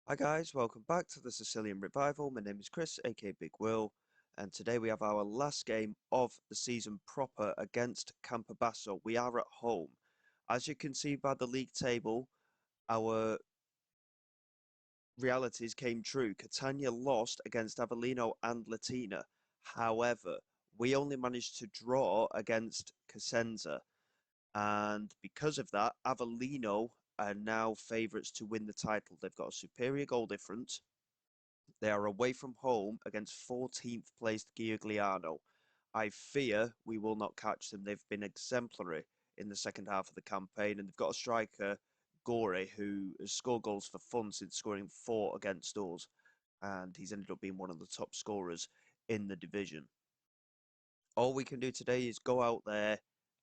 Hi guys, welcome back to the Sicilian Revival. My name is Chris, aka Big Will, and today we have our last game of the season proper against Campobasso. We are at home. As you can see by the league table, our realities came true. Catania lost against Avellino and Latina. However, we only managed to draw against Cosenza, and because of that, Avellino are now favourites to win the title. They've got a superior goal difference. They are away from home against 14th placed Giugliano. I fear we will not catch them. They've been exemplary in the second half of the campaign, and they've got a striker, Gore, who has scored goals for fun since scoring 4 against us, and he's ended up being one of the top scorers in the division. All we can do today is go out there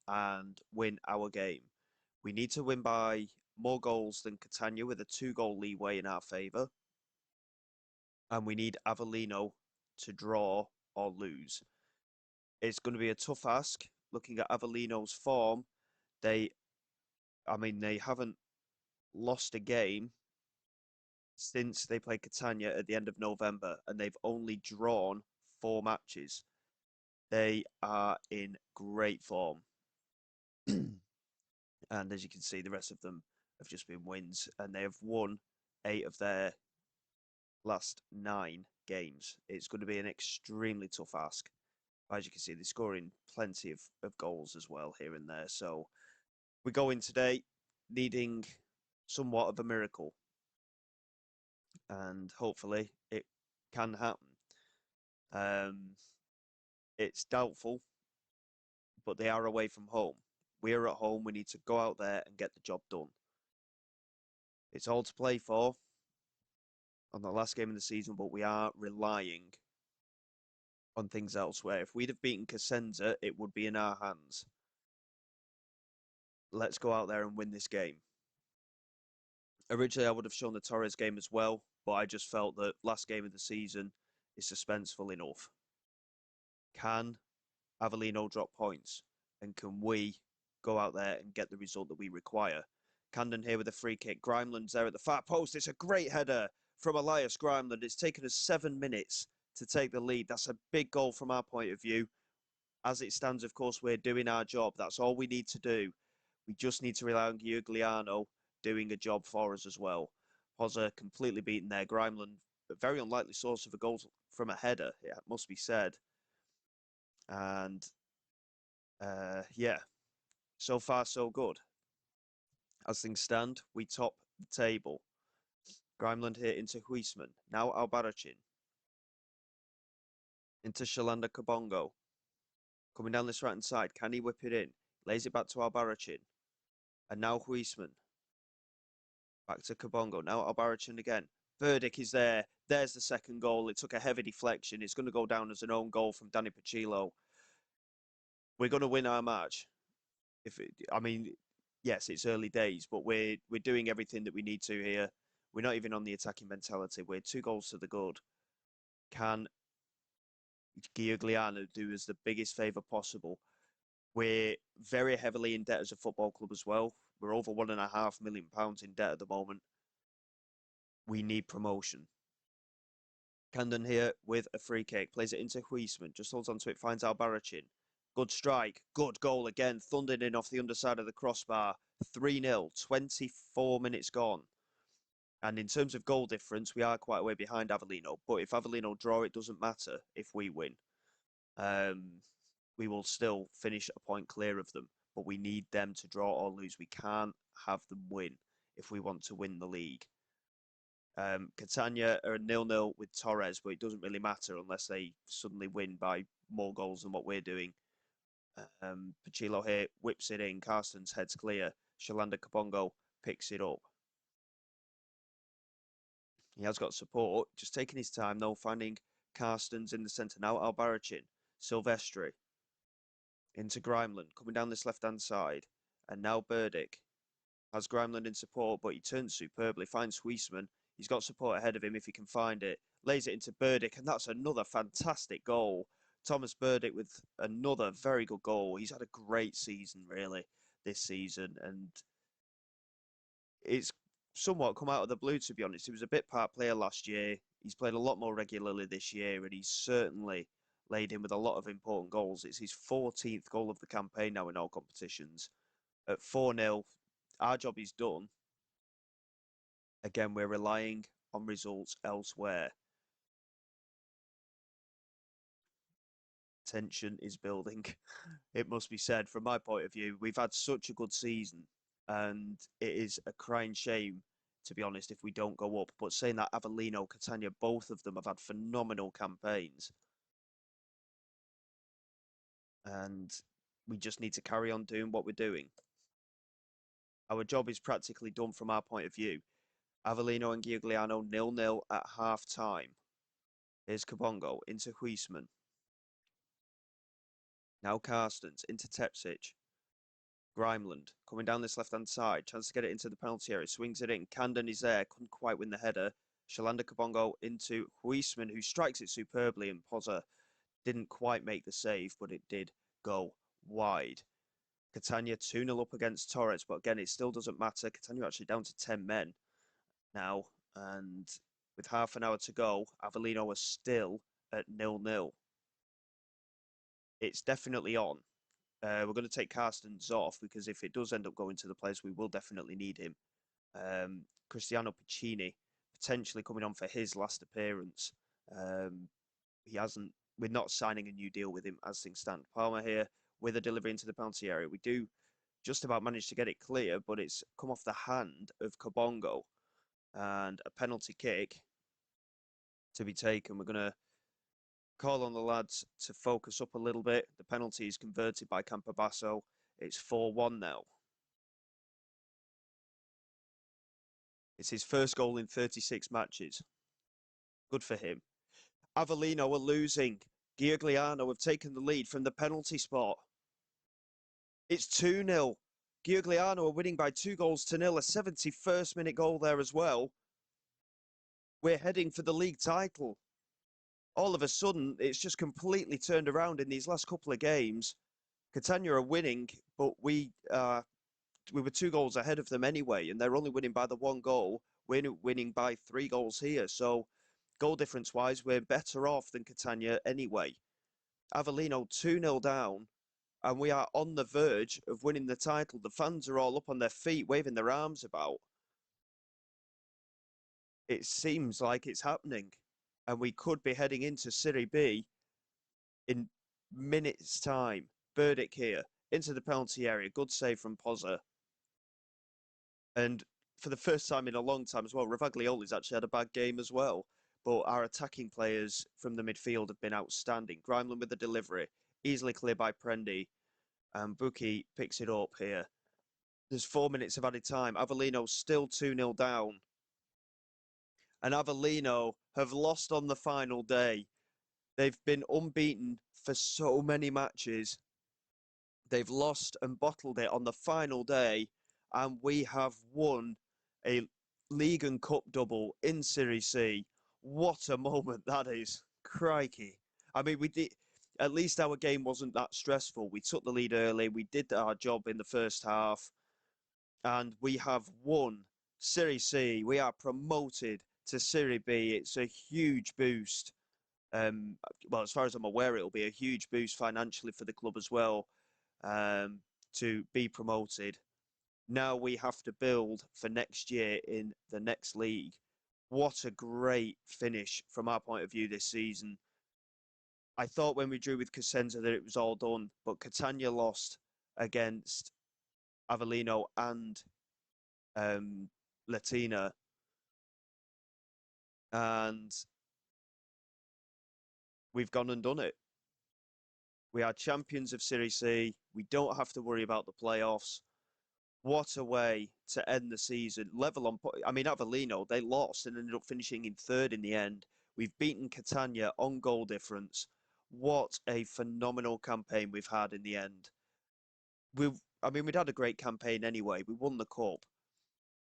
and win our game. We need to win by more goals than Catania with a 2-goal leeway in our favour, and we need Avellino to draw or lose. It's going to be a tough ask. Looking at Avellino's form, they, they haven't lost a game since they played Catania at the end of November, and they've only drawn 4 matches. They are in great form. And as you can see, the rest of them have just been wins, and they have won 8 of their last 9 games. It's going to be an extremely tough ask. As you can see, they're scoring plenty of goals as well here and there. So we go in today needing somewhat of a miracle, and hopefully it can happen. Um, it's doubtful, but they are away from home. We're at home. We need to go out there and get the job done. It's all to play for on the last game of the season, but we are relying on things elsewhere. If we'd have beaten Cosenza, it would be in our hands. Let's go out there and win this game. Originally, I would have shown the Torres game as well, but I just felt that last game of the season is suspenseful enough. Can Avellino drop points? And can we go out there and get the result that we require? Camden here with a free kick. Grimeland's there at the far post. It's a great header from Elias Grimeland. It's taken us 7 minutes to take the lead. That's a big goal from our point of view. As it stands, of course, we're doing our job. That's all we need to do. We just need to rely on Giugliano doing a job for us as well. Hozza completely beaten there. Grimeland, a very unlikely source of a goal from a header, it must be said. And yeah, so far so good. As things stand, we top the table. Grimeland here into Huisman. Now Albarracin. Into Shalanda Kabongo. Coming down this right-hand side. Can he whip it in? Lays it back to Albarracin. And now Huisman. Back to Kabongo. Now Albarracin again. Verdict is there. There's the second goal. It took a heavy deflection. It's going to go down as an own goal from Danny Pacillo. We're going to win our match. Yes, it's early days, but we're doing everything that we need to here. We're not even on the attacking mentality. We're 2 goals to the good. Can Giugliano do us the biggest favour possible? We're very heavily in debt as a football club as well. We're over £1.5 million in debt at the moment. We need promotion. Camden here with a free kick. Plays it into Huisman. Just holds onto it. Finds Albarracin. Good strike. Good goal again. Thundered in off the underside of the crossbar. 3-0. 24 minutes gone. And in terms of goal difference, we are quite a way behind Avellino. But if Avellino draw, it doesn't matter if we win. We will still finish a point clear of them. But we need them to draw or lose. We can't have them win if we want to win the league. Catania are 0-0 with Torres, but it doesn't really matter unless they suddenly win by more goals than what we're doing. Pacillo here whips it in. Carsten's head's clear. Shalanda Kabongo picks it up. He has got support, just taking his time though, finding Carsten's in the centre. Now Albarracin, Silvestri, into Grimeland, coming down this left-hand side. And now Burdick has Grimeland in support, but he turns superbly, finds Huisman. He's got support ahead of him if he can find it. Lays it into Burdick, and that's another fantastic goal. Thomas Burdick with another very good goal. He's had a great season, really, this season. And it's somewhat come out of the blue, to be honest. He was a bit part player last year. He's played a lot more regularly this year, and he's certainly laid in with a lot of important goals. It's his 14th goal of the campaign now in all competitions. At 4-0, our job is done. Again, we're relying on results elsewhere. Tension is building, it must be said. From my point of view, we've had such a good season, and it is a crying shame, to be honest, if we don't go up. But saying that, Avellino, Catania, both of them have had phenomenal campaigns. And we just need to carry on doing what we're doing. Our job is practically done from our point of view. Avellino and Giugliano 0-0 at half time. Here's Kabongo into Huisman. Now Carstens into Tepsic. Grimeland coming down this left-hand side. Chance to get it into the penalty area. Swings it in. Camden is there. Couldn't quite win the header. Shalanda Kabongo into Huisman, who strikes it superbly. And Pozza didn't quite make the save, but it did go wide. Catania 2-0 up against Torres. But again, it still doesn't matter. Catania actually down to 10 men now. And with half an hour to go, Avellino are still at 0-0. It's definitely on. We're going to take Carstens off because if it does end up going to the players, we will definitely need him. Cristiano Piccini potentially coming on for his last appearance. He hasn't. We're not signing a new deal with him as things stand. Palmer here with a delivery into the penalty area. We do just about manage to get it clear, but it's come off the hand of Kabongo, and a penalty kick to be taken. We're going to call on the lads to focus up a little bit. The penalty is converted by Campobasso. It's 4-1 now. It's his first goal in 36 matches. Good for him. Avellino are losing. Giugliano have taken the lead from the penalty spot. It's 2-0. Giugliano are winning by 2-0. A 71st minute goal there as well. We're heading for the league title. All of a sudden, it's just completely turned around in these last couple of games. Catania are winning, but we were 2 goals ahead of them anyway, and they're only winning by the 1 goal. We're winning by 3 goals here. So goal difference-wise, we're better off than Catania anyway. Avellino 2-0 down, and we are on the verge of winning the title. The fans are all up on their feet, waving their arms about. It seems like it's happening, and we could be heading into Serie B in minutes' time. Burdick here, into the penalty area. Good save from Pozza. And for the first time in a long time as well, Ravaglioli's actually had a bad game as well. But our attacking players from the midfield have been outstanding. Grimeland with the delivery, easily cleared by Prendi. And Buki picks it up here. There's 4 minutes of added time. Avellino still 2-0 down. And Avellino have lost on the final day. They've been unbeaten for so many matches. They've lost and bottled it on the final day. And we have won a League and Cup double in Serie C. What a moment that is. Crikey. I mean, we did. At least our game wasn't that stressful. We took the lead early. We did our job in the first half. And we have won Serie C. We are promoted to Serie B. It's a huge boost. Well, as far as I'm aware, it'll be a huge boost financially for the club as well, to be promoted. Now we have to build for next year in the next league. What a great finish from our point of view this season. I thought when we drew with Cosenza that it was all done, but Catania lost against Avellino and Latina. And we've gone and done it. We are champions of Serie C. We don't have to worry about the playoffs. What a way to end the season. Level on, I mean, Avellino, they lost and ended up finishing in 3rd in the end. We've beaten Catania on goal difference. What a phenomenal campaign we've had in the end. We'd had a great campaign anyway. We won the cup.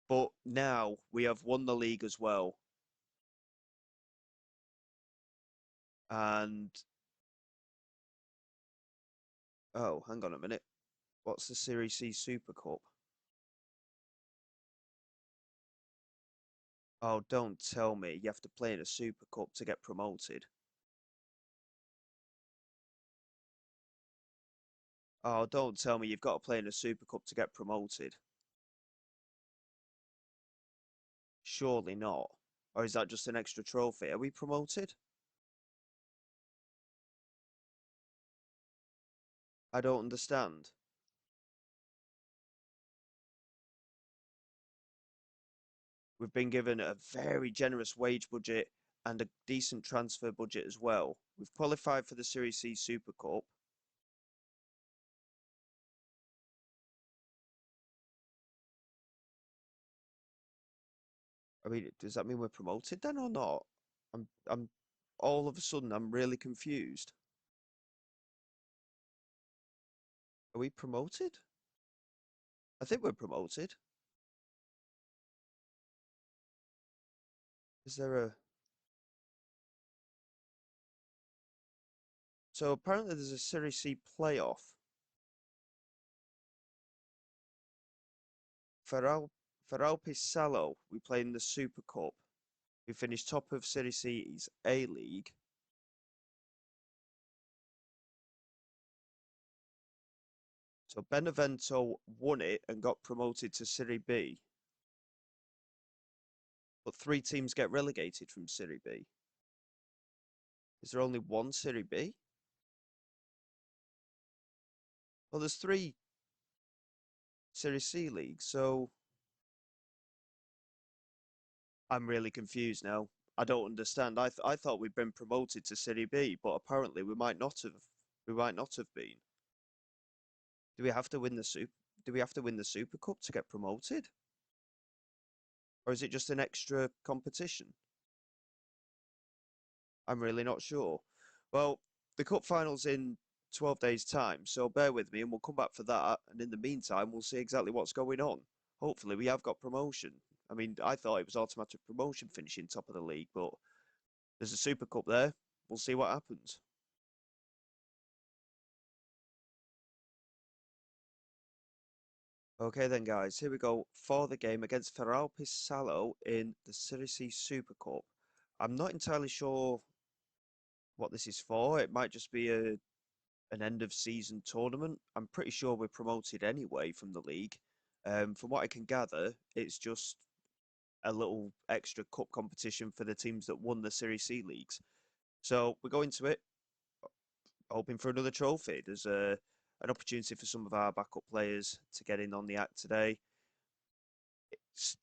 But now we have won the league as well. And oh, hang on a minute. What's the Serie C Super Cup? Oh, don't tell me you have to play in a Super Cup to get promoted. Oh, don't tell me you've got to play in a Super Cup to get promoted. Surely not. Or is that just an extra trophy? Are we promoted? I don't understand. We've been given a very generous wage budget and a decent transfer budget as well. We've qualified for the Series C Super Cup. I mean, does that mean we're promoted then or not? I'm all of a sudden I'm really confused. Are we promoted? I think we're promoted. Is there a So apparently there's a Series C playoff. For Al for Alpissalo, we play in the Super Cup. We finished top of Series C's A League. So Benevento won it and got promoted to Serie B. But three teams get relegated from Serie B. Is there only one Serie B? Well, there's three Serie C leagues, so I'm really confused now. I don't understand. I thought we'd been promoted to Serie B, but apparently we might not have. We might not have been. Do we have to win the super? Do we have to win the Super Cup to get promoted, or is it just an extra competition? I'm really not sure. Well, the cup final's in 12 days' time, so bear with me and we'll come back for that. And in the meantime, we'll see exactly what's going on. Hopefully, we have got promotion. I mean, I thought it was automatic promotion finishing top of the league, but there's a Super Cup there. We'll see what happens. Okay then, guys, here we go for the game against Feralpi Salo in the Serie C Super Cup. I'm not entirely sure what this is for. It might just be an end of season tournament. I'm pretty sure we're promoted anyway from the league. From what I can gather, it's just a little extra cup competition for the teams that won the Series C leagues. So we go into it hoping for another trophy. There's an opportunity for some of our backup players to get in on the act today.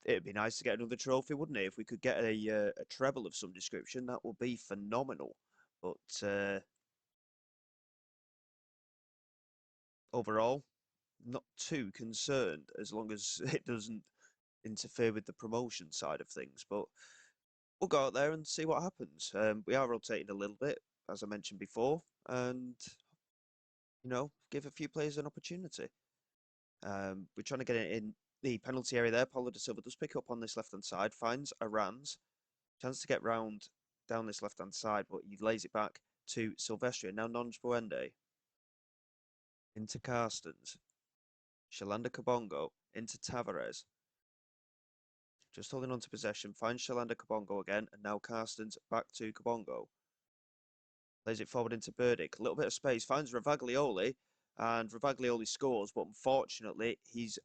It'd be nice to get another trophy, wouldn't it? If we could get a treble of some description, that would be phenomenal. But overall, not too concerned as long as it doesn't interfere with the promotion side of things. But we'll go out there and see what happens. We are rotating a little bit, as I mentioned before, and give a few players an opportunity. We're trying to get it in the penalty area there. Paulo da Silva does pick up on this left hand side, finds Aran's chance to get round down this left hand side, but he lays it back to Silvestri. And now Nonj Buende into Carstens. Shalanda Kabongo into Tavares. Just holding on to possession, finds Shalanda Kabongo again, and now Carstens back to Kabongo. Plays it forward into Burdick. A little bit of space, finds Ravaglioli, and Ravaglioli scores, but unfortunately, he's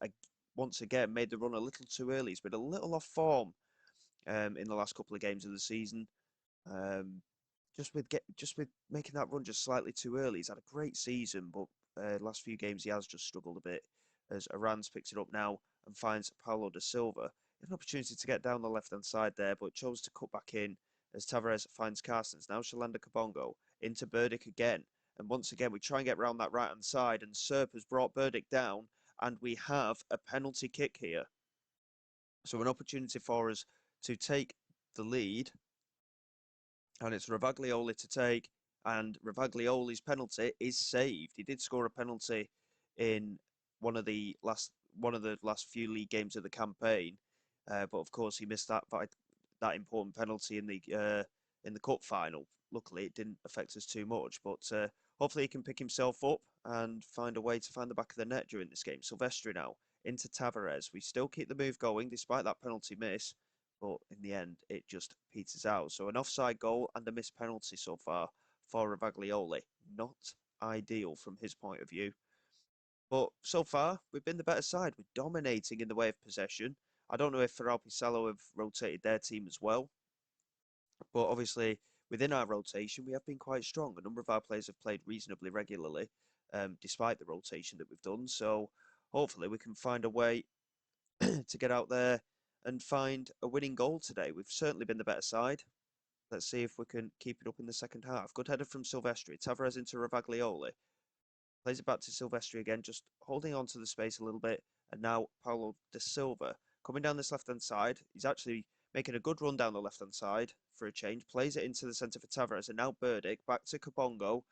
once again made the run a little too early. He's been a little off form in the last couple of games of the season. Um, just with making that run just slightly too early. He's had a great season, but last few games he has just struggled a bit. As Aran's picks it up now and finds Paulo da Silva. An opportunity to get down the left hand side there, but chose to cut back in as Tavares finds Carstens. Now Shalanda Kabongo into Burdick again. And once again, we try and get round that right hand side, and Serp has brought Burdick down, and we have a penalty kick here. So an opportunity for us to take the lead, and it's Ravaglioli to take, and Ravaglioli's penalty is saved. He did score a penalty in one of the last few league games of the campaign, but of course he missed that important penalty in the cup final. Luckily, it didn't affect us too much, but hopefully he can pick himself up and find a way to find the back of the net during this game. Silvestri now into Tavares. We still keep the move going despite that penalty miss. but in the end, it just peters out. So an offside goal and a missed penalty so far for Ravaglioli. Not ideal from his point of view. But so far, we've been the better side. We're dominating in the way of possession. I don't know if Feralpi Salo have rotated their team as well, but obviously within our rotation, we have been quite strong. A number of our players have played reasonably regularly, despite the rotation that we've done. So hopefully we can find a way to get out there and find a winning goal today. We've certainly been the better side. Let's see if we can keep it up in the second half. Good header from Silvestri. Tavares into Ravaglioli. Plays it back to Silvestri again, just holding on to the space a little bit. And now Paulo da Silva coming down this left-hand side. He's actually making a good run down the left-hand side for a change. Plays it into the centre for Tavares. And now Burdick back to Kabongo.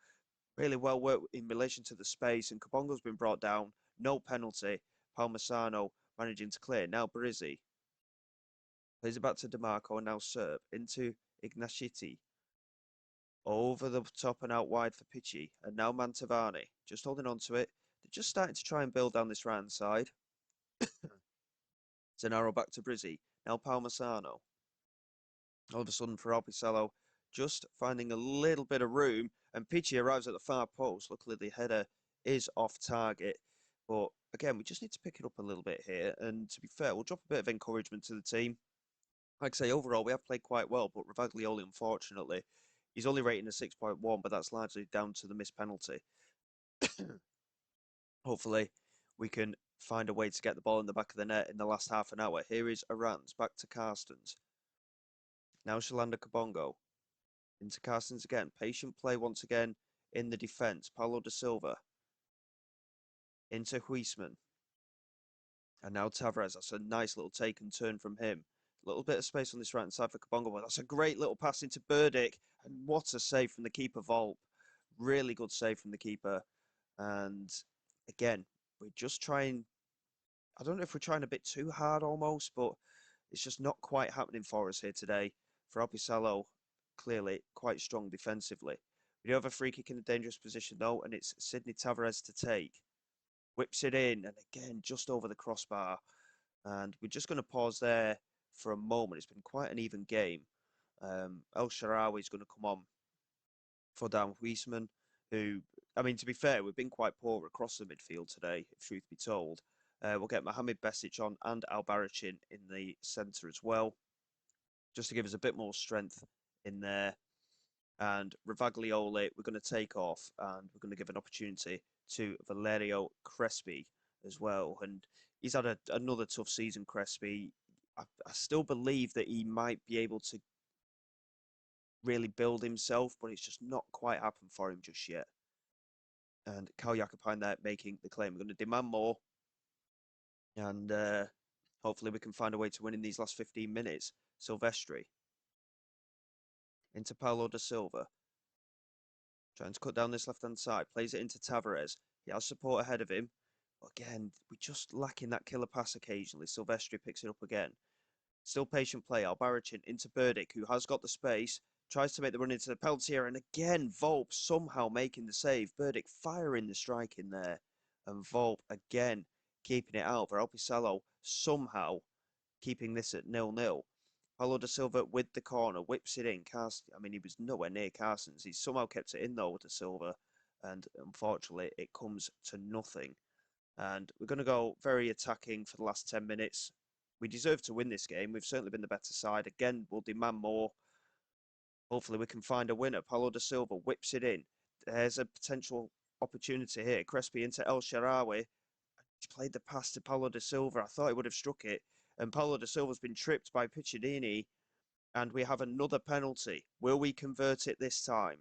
Really well worked in relation to the space. And Kabongo's been brought down. No penalty. Palmisano managing to clear. Now Barizzi. Plays it back to DeMarco and now Serb into Ignaciti. Over the top and out wide for Pichi. And now Mantovani. Just holding on to it. They're just starting to try and build down this right-hand side. Zanaro back to Brizzi. Now Palmisano. All of a sudden, for Alpicello, just finding a little bit of room. And Pichi arrives at the far post. Luckily, the header is off target. But again, we just need to pick it up a little bit here. And to be fair, we'll drop a bit of encouragement to the team. Like I say, overall, we have played quite well, but Ravaglioli, unfortunately, he's only rating a 6.1, but that's largely down to the missed penalty. Hopefully, we can find a way to get the ball in the back of the net in the last half an hour. Here is Arans, back to Carstens. Now Shalanda Kabongo. Into Carstens again. Patient play once again in the defence. Paulo da Silva. Into Huisman. And now Tavares. That's a nice little take and turn from him. A little bit of space on this right-hand side for Kabongo. But that's a great little pass into Burdick. And what a save from the keeper, Volp. Really good save from the keeper. And again, we're just trying... I don't know if we're trying a bit too hard almost, but it's just not quite happening for us here today. For Alpisalo, clearly quite strong defensively. We do have a free kick in a dangerous position though, and it's Sydney Tavares to take. Whips it in, and again, just over the crossbar. And we're just going to pause there for a moment. It's been quite an even game. El Shaarawy is going to come on for Dan Huisman, who, I mean, to be fair, we've been quite poor across the midfield today, if truth be told. We'll get Mohamed Besic on and Albarracin in the centre as well, just to give us a bit more strength in there. And Ravaglioli, we're going to take off and we're going to give an opportunity to Valerio Crespi as well. And he's had another tough season, Crespi. I still believe that he might be able to really build himself, but it's just not quite happened for him just yet. And Carl Jakobine there making the claim. We're going to demand more. And hopefully we can find a way to win in these last 15 minutes. Silvestri. Into Paulo da Silva. Trying to cut down this left-hand side. Plays it into Tavares. He has support ahead of him. But again, we're just lacking that killer pass occasionally. Silvestri picks it up again. Still patient play. Albarracin into Burdick, who has got the space. Tries to make the run into the penalty area. And again, Volp somehow making the save. Burdick firing the strike in there. And Volp again keeping it out. For Alpisalo somehow keeping this at 0-0. Paulo da Silva with the corner, whips it in. I mean, he was nowhere near Carstens. He's somehow kept it in, though, da Silva. And unfortunately, it comes to nothing. And we're going to go very attacking for the last 10 minutes. We deserve to win this game. We've certainly been the better side. Again, we'll demand more. Hopefully, we can find a winner. Paulo da Silva whips it in. There's a potential opportunity here. Crespi into El Shaarawy. He's played the pass to Paulo da Silva. I thought he would have struck it. And Paulo da Silva's been tripped by Picciardini. And we have another penalty. Will we convert it this time?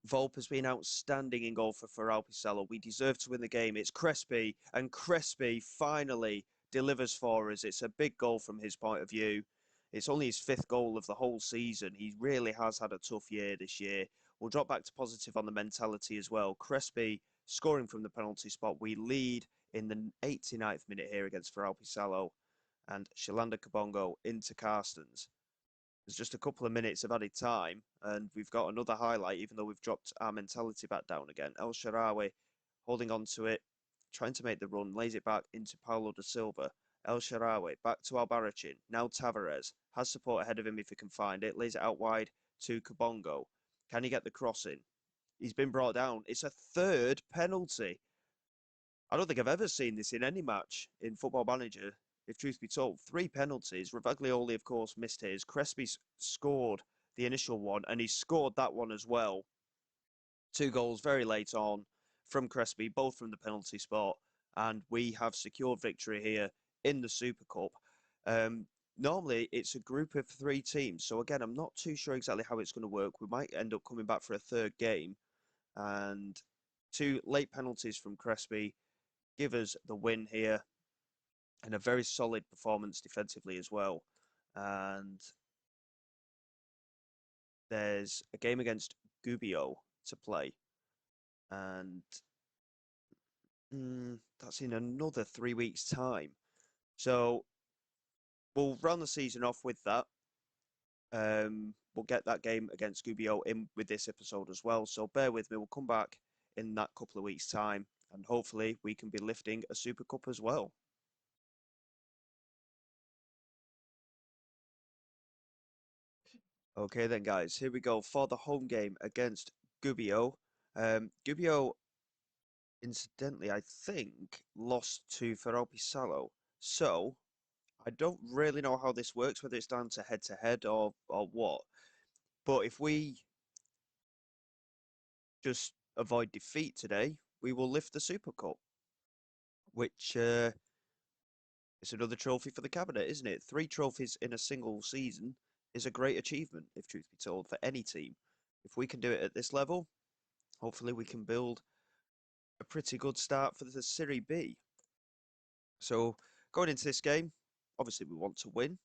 Volp has been outstanding in goal for Alpicello. We deserve to win the game. It's Crespi. And Crespi finally delivers for us. It's a big goal from his point of view. It's only his 5th goal of the whole season. He really has had a tough year this year. We'll drop back to positive on the mentality as well. Crespi scoring from the penalty spot. We lead in the 89th minute here against Alpicello. And Shalanda Kabongo into Carstens. There's just a couple of minutes of added time, and we've got another highlight, even though we've dropped our mentality back down again. El Shaarawy holding on to it, trying to make the run, lays it back into Paulo da Silva. El Shaarawy, back to Albarracin, now Tavares, has support ahead of him if he can find it, lays it out wide to Kabongo. Can he get the cross in? He's been brought down. It's a third penalty. I don't think I've ever seen this in any match in Football Manager, if truth be told. Three penalties. Ravaglioli, of course, missed his. Crespi scored the initial one, and he scored that one as well. Two goals very late on from Crespi, both from the penalty spot, and we have secured victory here in the Super Cup. Normally, it's a group of three teams, so again, I'm not too sure exactly how it's going to work. We might end up coming back for a third game, and two late penalties from Crespi give us the win here, and a very solid performance defensively as well. And there's a game against Gubbio to play, and that's in another 3 weeks' time. So we'll run the season off with that. We'll get that game against Gubbio in with this episode as well. So bear with me. We'll come back in that couple of weeks' time, and hopefully we can be lifting a Super Cup as well. Okay then, guys, here we go for the home game against Gubbio. Gubbio, incidentally, I think, lost to Ferro. So I don't really know how this works, whether it's down to head or what. But if we just avoid defeat today, we will lift the Super Cup, which is another trophy for the cabinet, isn't it? 3 trophies in a single season is a great achievement, if truth be told, for any team. If we can do it at this level, hopefully we can build a pretty good start for the Serie B. So going into this game, obviously we want to win.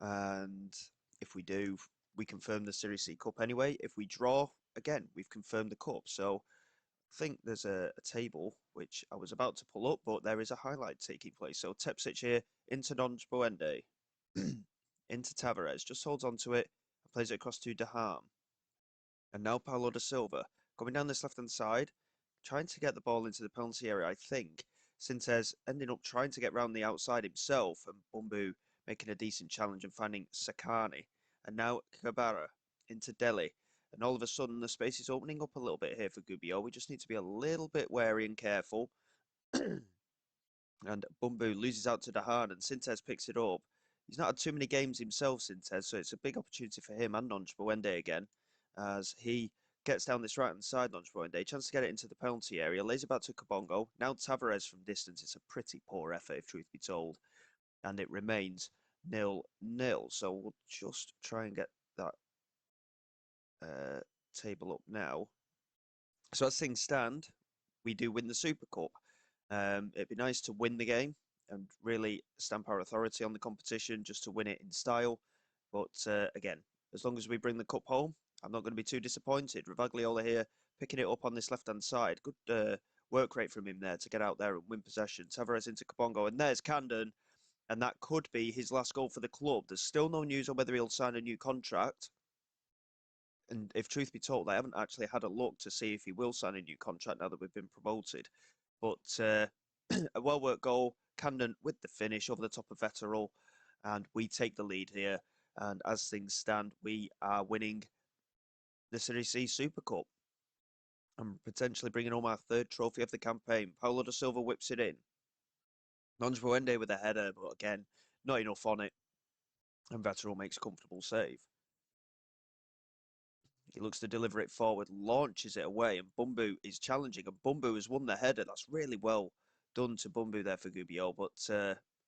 And if we do, we confirm the Serie C Cup anyway. If we draw, again, we've confirmed the Cup. So I think there's a table which I was about to pull up, but there is a highlight taking place. So Tepsic here into Buende, into Tavares, just holds on to it and plays it across to De Harm. And now Paulo da Silva coming down this left-hand side, trying to get the ball into the penalty area, I think. Sintez ending up trying to get round the outside himself, and Bumbu making a decent challenge and finding Sakani. And now Kabara into Delhi. And all of a sudden, the space is opening up a little bit here for Gubbio. We just need to be a little bit wary and careful. And Bumbu loses out to Dahan, and Sintez picks it up. He's not had too many games himself, Sintez, so it's a big opportunity for him and Buende again, as he gets down this right-hand side, Buende. Chance to get it into the penalty area. Lays it back to Kabongo. Now Tavares from distance. It's a pretty poor effort, if truth be told. And it remains 0-0. So we'll just try and get that table up now. So as things stand, we do win the Super Cup. It'd be nice to win the game and really stamp our authority on the competition, just to win it in style. But again, as long as we bring the cup home, I'm not going to be too disappointed. Ravagliola here picking it up on this left-hand side. Good work rate from him there to get out there and win possession. Tavares into Kabongo, and there's Camden, and that could be his last goal for the club. There's still no news on whether he'll sign a new contract. And if truth be told, I haven't actually had a look to see if he will sign a new contract now that we've been promoted. But a well-worked goal, Camden with the finish over the top of Vetterl, and we take the lead here. And as things stand, we are winning the Serie C Super Cup and potentially bringing home our third trophy of the campaign. Paulo da Silva whips it in. Buende with a header, but again, not enough on it. And Vetterl makes a comfortable save. He looks to deliver it forward, launches it away, and Bumbu is challenging. And Bumbu has won the header. That's really well done to Bumbu there for Gubbio, but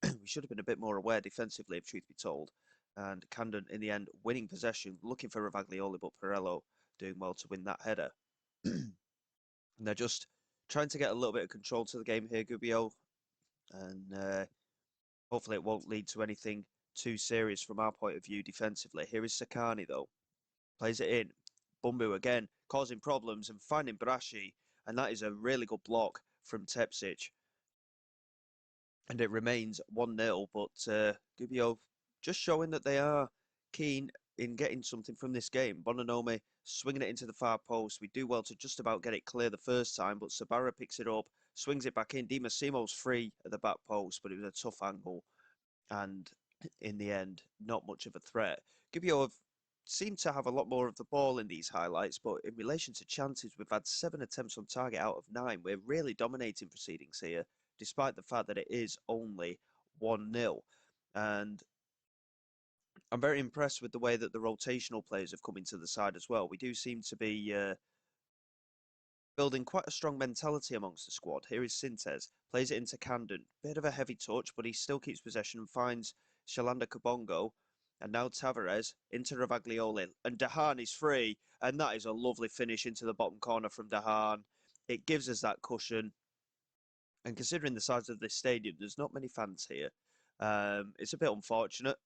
we should have been a bit more aware defensively, if truth be told. And Camden, in the end, winning possession, looking for Ravaglioli, but Perello doing well to win that header. And they're just trying to get a little bit of control to the game here, Gubbio. And hopefully it won't lead to anything too serious from our point of view defensively. Here is Sakani, though. Plays it in. Bumbu again, causing problems and finding Brashi. And that is a really good block from Tepsic. And it remains 1-0, but Gubbio just showing that they are keen in getting something from this game. Bonanome swinging it into the far post. We do well to just about get it clear the first time, but Sabara picks it up, swings it back in. Di Massimo's free at the back post, but it was a tough angle. And in the end, not much of a threat. Gubbio have seemed to have a lot more of the ball in these highlights, but in relation to chances, we've had 7 attempts on target out of 9. We're really dominating proceedings here, despite the fact that it is only 1-0. And I'm very impressed with the way that the rotational players have come into the side as well. We do seem to be building quite a strong mentality amongst the squad. Here is Sintes, plays it into Camden. Bit of a heavy touch, but he still keeps possession and finds Shalanda Kabongo. And now Tavares into Ravaglioli. And Dahan is free. And that is a lovely finish into the bottom corner from Dahan. It gives us that cushion. And considering the size of this stadium, there's not many fans here. It's a bit unfortunate,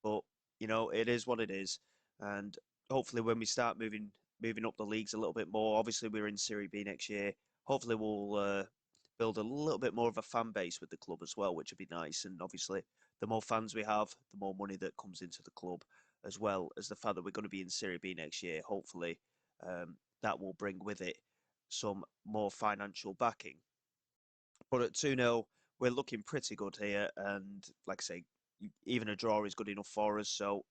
but it is what it is. And hopefully when we start moving up the leagues a little bit more, obviously we're in Serie B next year. Hopefully we'll build a little bit more of a fan base with the club as well, which would be nice. And obviously the more fans we have, the more money that comes into the club, as well as the fact that we're going to be in Serie B next year. Hopefully that will bring with it some more financial backing. But at 2-0, we're looking pretty good here. And like I say, even a draw is good enough for us. So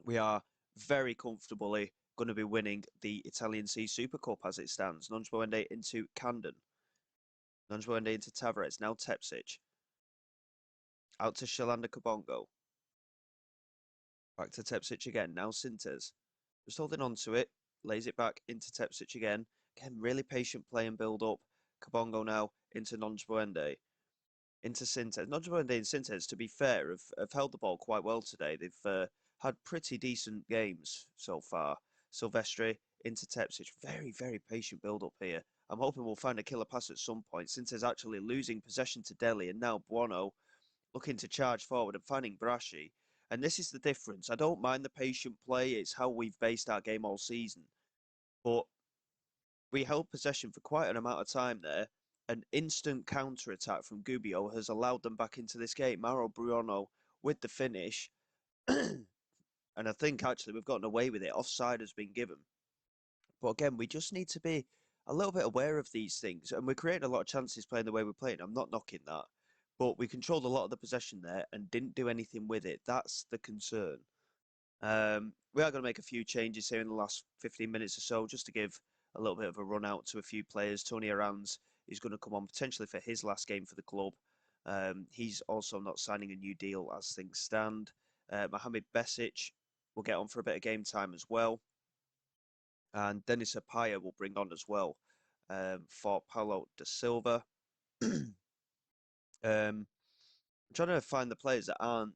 we are very comfortably going to be winning the Italian Sea Super Cup as it stands. Nonjbuende into Camden. Nonjbuende into Tavares. Now Tepsic. Out to Shalanda Kabongo. Back to Tepsic again. Now Sintes. Just holding on to it. Lays it back into Tepsic again. Again, really patient play and build up. Kabongo now into Nonjbuende. Into Sintes. Nonjbuende and Sintes, to be fair, have held the ball quite well today. They've had pretty decent games so far. Silvestri into Tepsic. Very, very patient build-up here. I'm hoping we'll find a killer pass at some point. Sintes actually losing possession to Deli, and now Buono looking to charge forward and finding Braschi. And this is the difference. I don't mind the patient play. It's how we've based our game all season. But we held possession for quite an amount of time there. An instant counter-attack from Gubbio has allowed them back into this game. Mauro Buono with the finish. And I think actually we've gotten away with it. Offside has been given. But again, we just need to be a little bit aware of these things. And we're creating a lot of chances playing the way we're playing. I'm not knocking that. But we controlled a lot of the possession there and didn't do anything with it. That's the concern. We are going to make a few changes here in the last 15 minutes or so, just to give a little bit of a run out to a few players. Tony Aranz is going to come on potentially for his last game for the club. He's also not signing a new deal as things stand. Mohamed Besic will get on for a bit of game time as well. And Denis Apaya will bring on as well for Paulo da Silva. I'm trying to find the players that aren't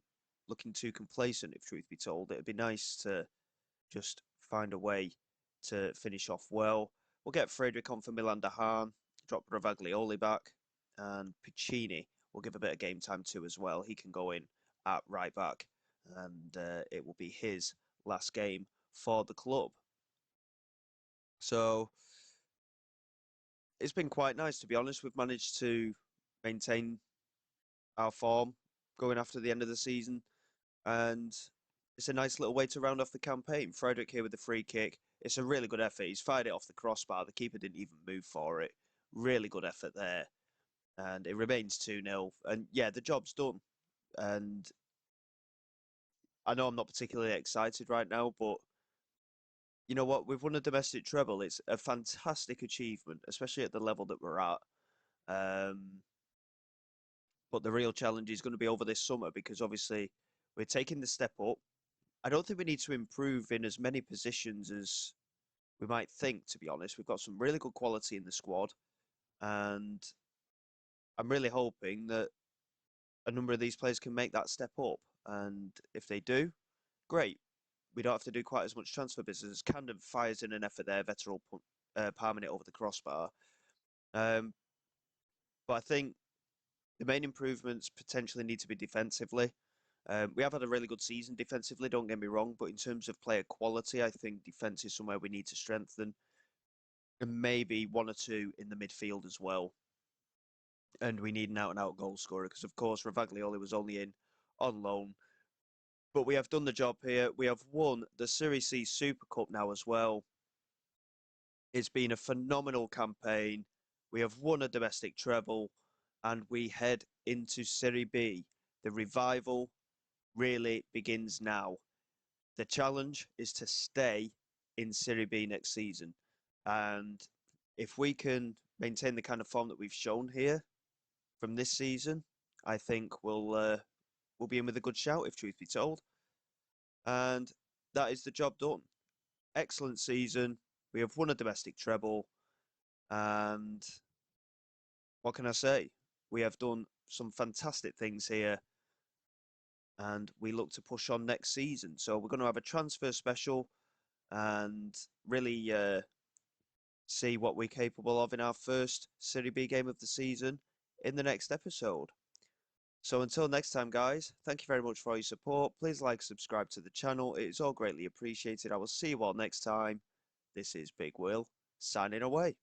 looking too complacent, if truth be told. It'd be nice to just find a way to finish off well. We'll get Frederick on for Milan Dahan, drop Ravaglioli back, and Piccini will give a bit of game time too as well. He can go in at right back, and it will be his last game for the club. So it's been quite nice, to be honest. We've managed to maintain our form going after the end of the season, and it's a nice little way to round off the campaign. Frederick here with the free kick. It's a really good effort. He's fired it off the crossbar. The keeper didn't even move for it. Really good effort there. And it remains 2-0. And yeah, the job's done. And I know I'm not particularly excited right now, but you know what? We've won a domestic treble. It's a fantastic achievement, especially at the level that we're at. But the real challenge is going to be over this summer, because obviously we're taking the step up. I don't think we need to improve in as many positions as we might think, to be honest. We've got some really good quality in the squad, and I'm really hoping that a number of these players can make that step up. And if they do, great. We don't have to do quite as much transfer business. Camden fires in an effort there. Vettel palming it over the crossbar. But I think the main improvements potentially need to be defensively. We have had a really good season defensively, don't get me wrong, but in terms of player quality, I think defence is somewhere we need to strengthen. And maybe one or two in the midfield as well. And we need an out-and-out goal scorer, because, of course, Ravaglioli was only in on loan. But we have done the job here. We have won the Serie C Super Cup now as well. It's been a phenomenal campaign. We have won a domestic treble and we head into Serie B. The revival really begins now. The challenge is to stay in Serie B next season. And if we can maintain the kind of form that we've shown here from this season, I think we'll be in with a good shout, if truth be told. And that is the job done. Excellent season. We have won a domestic treble. And what can I say? We have done some fantastic things here. And we look to push on next season. So we're going to have a transfer special and really see what we're capable of in our first Serie B game of the season in the next episode. So until next time, guys, thank you very much for all your support. Please like, subscribe to the channel. It is all greatly appreciated. I will see you all next time. This is Big Will, signing away.